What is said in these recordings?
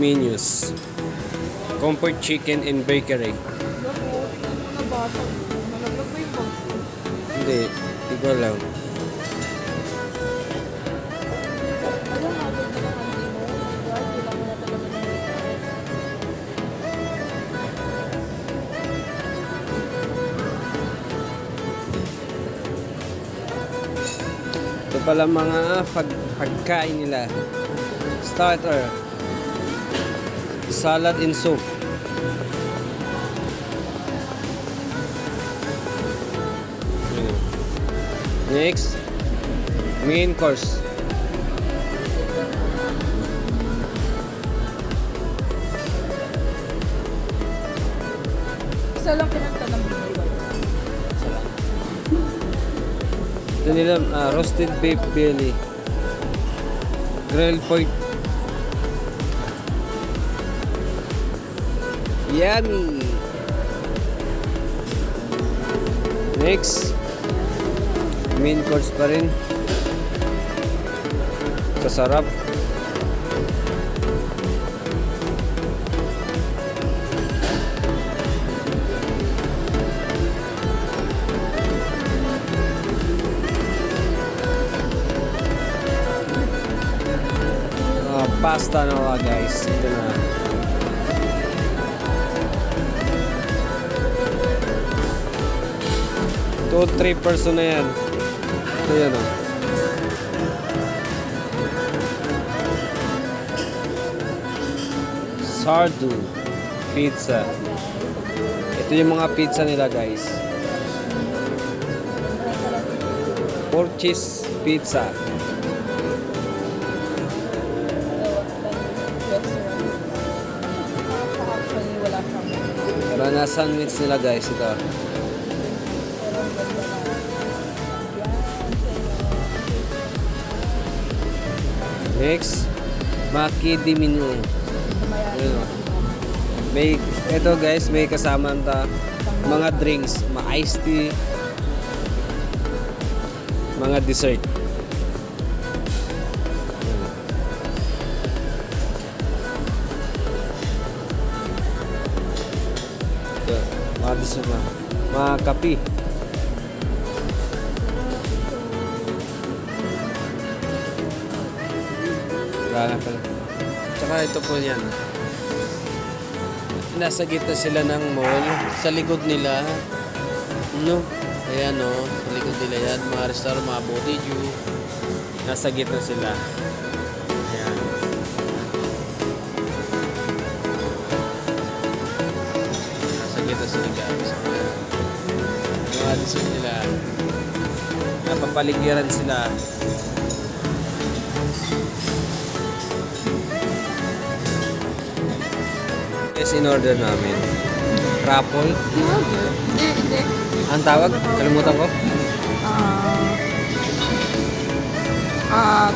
menus. Comfort chicken and bakery. Nabasag. Nalaglag ba yung bag? Hindi, hindi ko alam. Ano nga doon na lang hindi mo? Guard, kailangan na talaga ng Ito pala mga pagkain nila. Starter. Salad and soup. Next, main course. Isa lang pinagta ng biniwan. Ito nila, roasted beef belly. Grilled pork. Yummy! Next, main course pa rin. Kasarap. Pasta na wala guys. Ito na. Two, 3 person na yan. Ito yan o. Sardu pizza. Ito yung mga pizza nila guys. 4 cheese pizza. Actually, wala siyang Banana sandwich nila guys ito. Next, Maki di menu. Ayun o. May, ito guys, may kasama ta mga drinks, mga iced tea, mga dessert. Ito, mga dessert na. Mga kape. Wala pala. Tsaka ito po yan. Nasa gitna sila ng mall. Sa likod nila, no? Ayan o, sa likod nila yan. Mga restaurant, mga Bodeju. Nasa gitna sila. Ayan. Nasa gitna sila guys. Mga dessert nila. Napapaligiran sila. Yes, in order namin. Truffle. Hindi. Ang tawag? Kalimutan ko.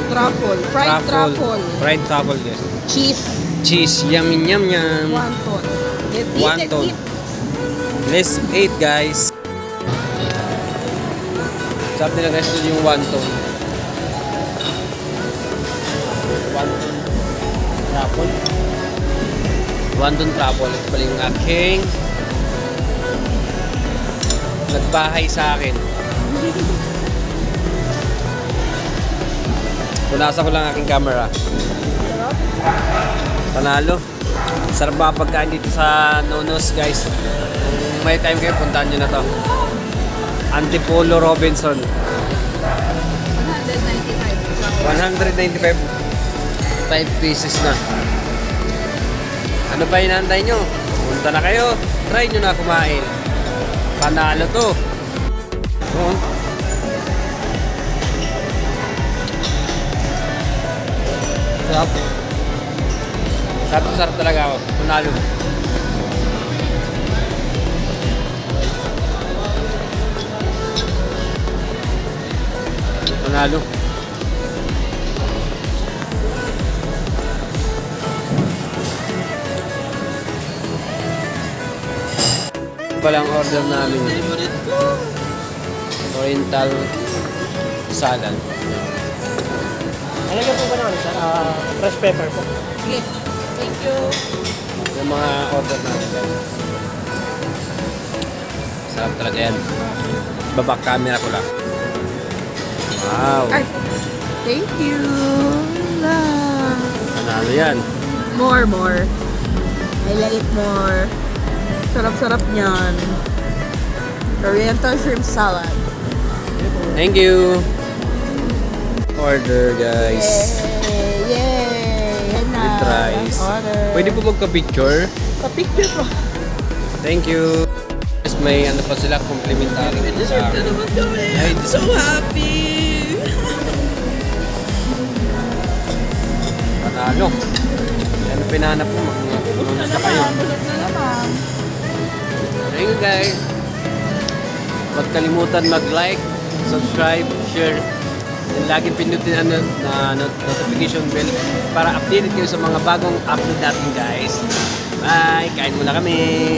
Truffle. Fried truffle. Fried truffle, yes. Cheese. Cheese. Yum, yum, yum. Wonton. Wonton. Let's eat, guys. Sarap nila guys, ito yung wonton. Wonton truffle. Wonton truffle. Ito pala yung aking nagbahay sa akin. Punasa ko lang aking camera. Panalo. Sarap ba pagkain dito sa Nonos guys. Kung may time kayo, puntahan nyo na to. Antipolo Robinson. 195. 5 pieces na. Ano ba inaantay nyo? Punta na kayo. Try nyo na kumain. Panalo to. Oh. Sarap. Sarap talaga ako. Panalo. Panalo. Palang order namin Oriental salad. Alagyan po ba namin, sir? Fresh pepper po. Sige. Thank you. Yung mga order natin guys. Sarap talaga yan. Babak camera ko lang. Wow. Ay, thank you. Panalo yan. More. I like it more. Sarap-sarap niyan. Oriental shrimp salad. Thank you. Order guys. Yay! With rice. Order. Pwede po magka-picture. Pa-picture po. Thank you. Yes, may ano pa sila, complimentary sa akin. Ay, So happy! panalo. Yan ang pinahanap mo. Magunos na kayo. Bulot na naman. Thank you guys. Huwag kalimutan mag-like, subscribe, share, and lagi pinutin na notification bell para updated kayo sa mga bagong upload natin guys. Bye! Kain muna kami!